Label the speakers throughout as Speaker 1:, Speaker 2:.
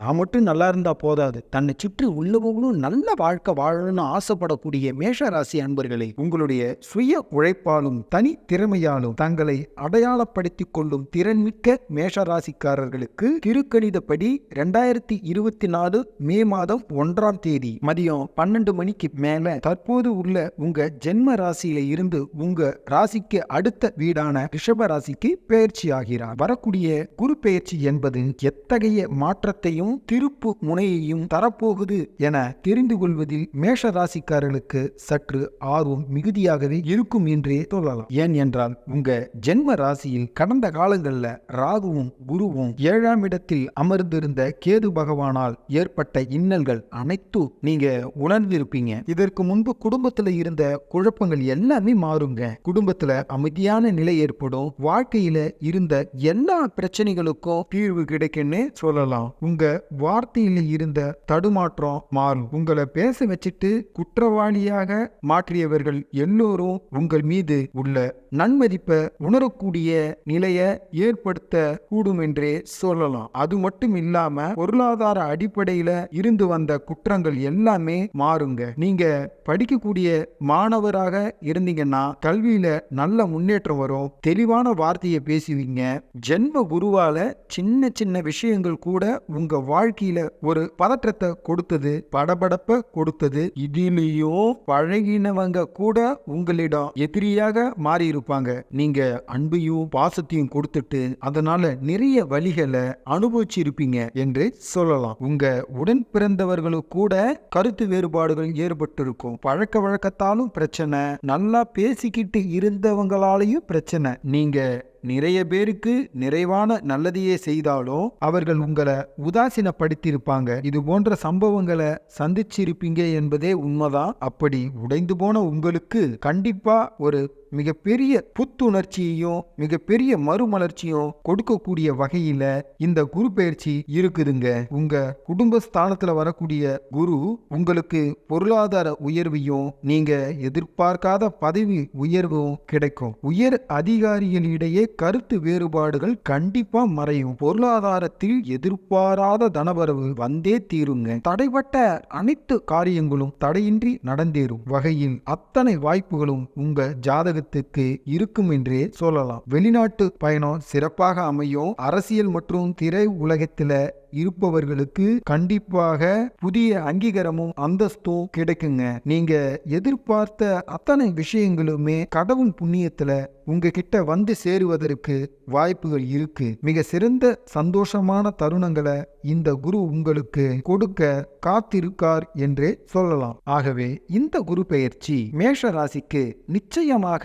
Speaker 1: நான் மட்டும் நல்லா இருந்தா போதாது, தன்னை சுற்றி உள்ளவங்களும் நல்ல வாழ்க்கை வாழணும்னு ஆசைப்படக்கூடிய மேஷராசி அன்பர்களே, உங்களுடைய சுய உழைப்பாலும் தனி திறமையாலும் தங்களை அடையாளப்படுத்திக் கொள்ளும் திறன்மிக்க மேஷராசிக்காரர்களுக்கு திருக்கணிதப்படி 2024 மே மாதம் 1ஆம் தேதி மதியம் 12 மணிக்கு மேல தற்போது உள்ள உங்க ஜென்ம ராசியில இருந்து உங்க ராசிக்கு அடுத்த வீடான ரிஷப ராசிக்கு பெயர்ச்சி ஆகிறார். வரக்கூடிய குரு பெயர்ச்சி என்பது எத்தகைய மாற்றத்தையும் திருப்பு முனையையும் தரப்போகுது என தெரிந்து கொள்வதில் மேஷ ராசிக்காரர்களுக்கு சற்று ஆர்வம் மிகுதியாகவே இருக்கும் என்றே சொல்லலாம். ஏன் என்றால் உங்க ஜென்ம ராசியில் கடந்த காலங்களில் ராகுவும் குருவும் 7ஆம் இடத்தில் அமர்ந்திருந்த கேது பகவானால் ஏற்பட்ட இன்னல்கள் அனைத்தும் நீங்க உணர்ந்திருப்பீங்க. இதற்கு முன்பு குடும்பத்துல இருந்த குழப்பங்கள் எல்லாமே மாறுங்க. குடும்பத்துல அமைதியான நிலை ஏற்படும். வாழ்க்கையில இருந்த எல்லா பிரச்சனைகளுக்கும் தீர்வு கிடைக்குன்னு சொல்லலாம். உங்க வார்த்தையில இருந்த தடுமாற்றம் மாறும். உங்களை பேச வச்சுட்டு குற்றவாளியாக மாற்றியவர்கள் எல்லோரும் உங்கள் மீது உள்ள நன்மதிப்பை உணரக்கூடிய நிலையை ஏற்படுத்த கூடும் என்றே சொல்லலாம். அது மட்டும் இல்லாம பொருளாதார அடிப்படையில இருந்து வந்த குற்றங்கள் எல்லாமே மாறுங்க. நீங்க படிக்கக்கூடிய மாணவராக இருந்தீங்கன்னா கல்வியில நல்ல முன்னேற்றம் வரும். தெளிவான வார்த்தையை பேசுவீங்க. ஜென்ம குருவால சின்ன சின்ன விஷயங்கள் கூட உங்க வாழ்க்கையில ஒரு பதற்றத்தை கொடுத்தது, படபடப்ப கொடுத்தது. இதிலேயும் பழகினவங்க கூட உங்களிடம் எதிரியாக மாறி இருப்பாங்க. நீங்க அன்பையும் பாசத்தையும் கொடுத்துட்டு அதனால நிறைய வழிகளை அனுபவிச்சிருப்பீங்க என்று சொல்லலாம். உங்க உடன் பிறந்தவர்களுக்கு கூட கருத்து வேறுபாடுகள் ஏற்பட்டிருக்கும். பழக்க வழக்கத்தாலும் பிரச்சனை, நல்லா பேசிக்கிட்டு இருந்தவங்களாலையும் பிரச்சனை. நீங்க நிறைய பேருக்கு நிறைவான நல்லதையே செய்தாலும் அவர்கள் உங்களை உதாசீனப்படுத்தியிருப்பாங்க. இது போன்ற சம்பவங்களை சந்திச்சிருப்பீங்க என்பதே உண்மைதான். அப்படி உடைந்து போன உங்களுக்கு கண்டிப்பா ஒரு மிகப்பெரிய புத்துணர்ச்சியையும் மிகப்பெரிய மறுமலர்ச்சியும் கொடுக்கக்கூடிய வகையில இந்த குரு பயிற்சி இருக்குதுங்க. உங்க குடும்பஸ்தானத்துல வரக்கூடிய குரு உங்களுக்கு பொருளாதார உயர்வையும் நீங்க எதிர்பார்க்காத பதவி உயர்வும் கிடைக்கும். உயர் அதிகாரிகளிடையே கருத்து வேறுபாடுகள் கண்டிப்பா மறையும். பொருளாதாரத்தில் எதிர்பாராத தனவரவு வந்தே தீருங்க. தடைப்பட்ட அனைத்து காரியங்களும் தடையின்றி நடந்தேறும் வகையில் அத்தனை வாய்ப்புகளும் உங்க ஜாதக இருக்கும் என்றே சொல்லலாம். வெளிநாட்டு பயணம் சிறப்பாக அமையும். அரசியல் மற்றும் திரை உலகத்தில இருப்பவர்களுக்கு கண்டிப்பாக புதிய அங்கீகாரமும் அந்தஸ்தும் கிடைக்குங்க. நீங்க எதிர்பார்த்த அத்தனை விஷயங்களுமே கடவுள் புண்ணியத்துல உங்ககிட்ட வந்து சேருவதற்கு வாய்ப்புகள் இருக்கு. மிக சிறந்த சந்தோஷமான தருணங்களை இந்த குரு உங்களுக்கு கொடுக்க காத்திருக்கார் என்றே சொல்லலாம். ஆகவே இந்த குரு பெயர்ச்சி மேஷ ராசிக்கு நிச்சயமாக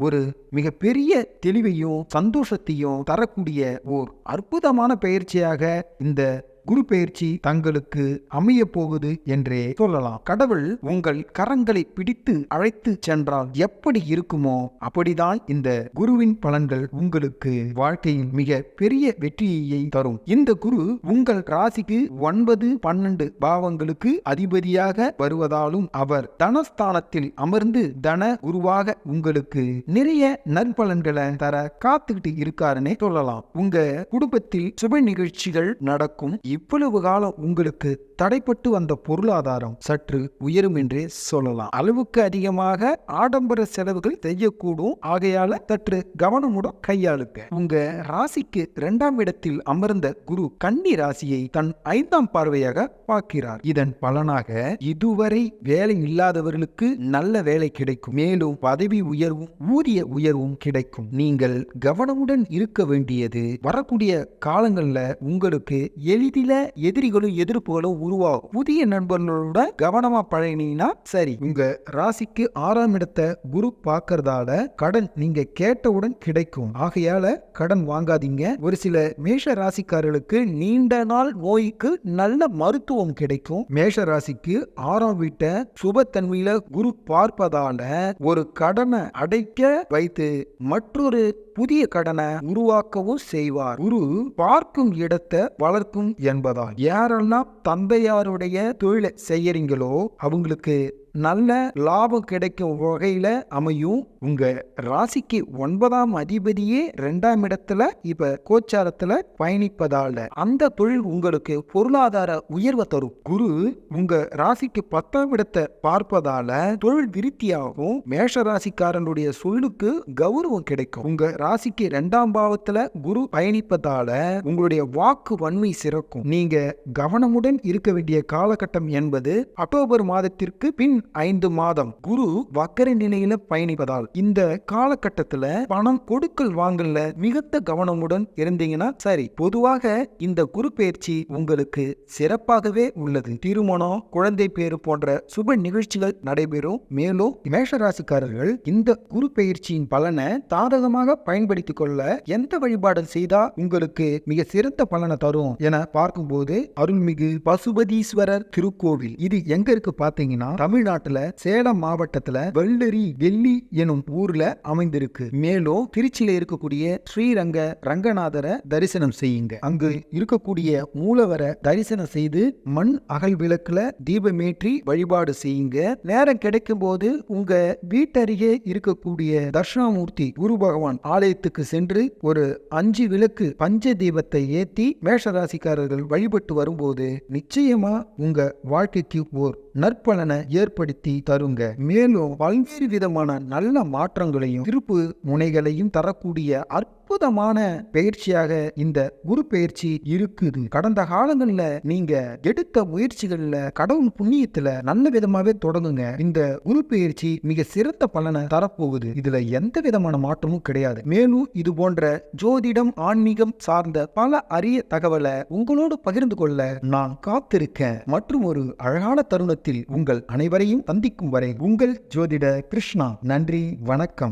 Speaker 1: ஒரு மிகப்பெரிய தெளிவையும் சந்தோஷத்தையும் தரக்கூடிய ஓர் அற்புதமான பயிற்சியாக இந்த குரு பெயர்ச்சி தங்களுக்கு அமைய போகுது என்றே சொல்லலாம். கடவுள் உங்கள் கரங்களை பிடித்து அழைத்து சென்றால் எப்படி இருக்குமோ அப்படிதான் இந்த குருவின் பலன்கள் உங்களுக்கு வாழ்க்கையில் மிக பெரிய வெற்றியை தரும். இந்த குரு உங்கள் ராசிக்கு 9, 12 பாவங்களுக்கு அதிபதியாக வருவதாலும் அவர் தனஸ்தானத்தில் அமர்ந்து தன குருவாக உங்களுக்கு நிறைய நற்பலன்களை தர காத்துக்கிட்டு இருக்காருன்னே சொல்லலாம். உங்க குடும்பத்தில் சுப நிகழ்ச்சிகள் நடக்கும். இவ்வளவு காலம் உங்களுக்கு தடைப்பட்டு வந்த பொருளாதாரம் சற்று உயரும் என்றே சொல்லலாம். அளவுக்கு அதிகமாக ஆடம்பர செலவுகள் செய்யக்கூடும். ஆகையால சற்று கவனமுடன் கையாளுங்க. உங்க ராசிக்கு 2ஆம் இடத்தில் அமர்ந்த குரு கன்னி ராசியை தன் 5ஆம் பார்வையாக பார்க்கிறார். இதன் பலனாக இதுவரை வேலை இல்லாதவர்களுக்கு நல்ல வேலை கிடைக்கும். மேலும் பதவி உயர்வும் ஊதிய உயர்வும் கிடைக்கும். நீங்கள் கவனமுடன் இருக்க வேண்டியது வரக்கூடிய காலங்கள்ல உங்களுக்கு எளிதில எதிரிகளும் எதிர்ப்புகளும் உருவாகும். புதிய நண்பர்களோட கவனமா பழகினீங்கன்னா சரி. உங்க ராசிக்கு 6ஆம் இடத்தை குரு பார்க்கறதால கடன் நீங்க கேட்டவுடன் கிடைக்கும். ஆகையால கடன் வாங்காதீங்க. ஒரு சில மேஷ ராசிக்காரர்களுக்கு நீண்ட நாள் நோய்க்கு நல்ல மருத்துவம் கிடைக்கும். மேஷ ராசிக்கு 6ஆம் வீட்டை சுபத்தன்மையில குரு பார்ப்பதால ஒரு கடனை அடைக்க வைத்து மற்றொரு புதிய கடனை உருவாக்கவும் செய்வார். குரு பார்க்கும் இடத்தை வளர்க்கும் என்பதால் யாரெல்லாம் தந்தையாருடைய தொழிலை செய்யறீங்களோ அவங்களுக்கு நல்ல லாபம் கிடைக்கும் வகையில அமையும். உங்க ராசிக்கு 9ஆம் அதிபதியே 2ஆம் இடத்துல இப்ப கோச்சாரத்துல பயணிப்பதால அந்த தொழில் உங்களுக்கு பொருளாதார உயர்வை தரும். குரு உங்க ராசிக்கு 10ஆம் இடத்தை பார்ப்பதால தொழில் விருத்தியாகும். மேஷ ராசிக்காரனுடைய சொல்லுக்கு கௌரவம் கிடைக்கும். உங்க ராசிக்கு 2ஆம் பாவத்துல குரு பயணிப்பதால உங்களுடைய வாக்கு வன்மை சிறக்கும். நீங்க கவனமுடன் இருக்க வேண்டிய காலகட்டம் என்பது அக்டோபர் மாதத்திற்கு பின் 5 மாதம் குரு வக்கர நிலையில பயணிப்பதால் இந்த காலகட்டத்துல பணம் கொடுக்கல் வாங்கல மிகுந்த கவனமுடன் இருந்தீங்கன்னா சரி. பொதுவாக இந்த குரு பயிற்சி உங்களுக்கு சிறப்பாகவே உள்ளது. திருமணம், குழந்தை பேரு போன்ற சுப நிகழ்ச்சிகள் நடைபெறும். மேலும் மேஷராசிக்காரர்கள் இந்த குரு பயிற்சியின் பலனை தாரகமாக பயன்படுத்திக் கொள்ள எந்த வழிபாடு செய்தா உங்களுக்கு மிக சிறந்த பலனை தரும் என பார்க்கும்போது அருள்மிகு பசுபதீஸ்வரர் திருக்கோவில் இது எங்க இருக்கு பாத்தீங்கன்னா தமிழ்நாட்டுல சேலம் மாவட்டத்துல வெள்ளி எனும் ஊர்ல அமைந்திருக்கு. மேலும் திருச்சியில இருக்கக்கூடிய ஸ்ரீரங்க ரங்கநாதரை தரிசனம் செய்யுங்க. அங்கு இருக்கக்கூடிய மூலவரை தரிசனம் செய்து மண் அகல் விளக்குல தீபமேற்றி வழிபாடு செய்யுங்க. நேரம் கிடைக்கும் போது உங்க வீட்டருகே இருக்கக்கூடிய தட்சிணாமூர்த்தி குரு பகவான் ஆலயத்துக்கு சென்று ஒரு 5 விளக்கு பஞ்ச தீபத்தை ஏத்தி மேஷராசிக்காரர்கள் வழிபட்டு வரும்போது நிச்சயமா உங்க வாழ்க்கைக்கு ஓர் நற்பலனை ஏற்படுத்தி தருங்க. மேலும் பல்வேறு விதமான நல்ல மாற்றங்களையும் திருப்பு முனைகளையும் தரக்கூடிய அற்புதமான பயிற்சியாக இந்த குரு பயிற்சி இருக்குது. கடந்த காலங்கள்ல நீங்க எடுத்த முயற்சிகள்ல கடவுள் புண்ணியத்துல நல்ல விதமாவே தொடங்குங்க. இந்த குரு பயிற்சி மிக சிறந்த பலனை தரப்போகுது. இதுல எந்த விதமான மாற்றமும் கிடையாது. மேலும் இது போன்ற ஜோதிடம், ஆன்மீகம் சார்ந்த பல அரிய தகவலை உங்களோடு பகிர்ந்து கொள்ள நான் காத்திருக்கேன். மற்றும் ஒரு அழகான தருணத்தில் உங்கள் அனைவரையும் சந்திக்கும் வரை உங்கள் ஜோதிட கிருஷ்ணா. நன்றி, வணக்கம்.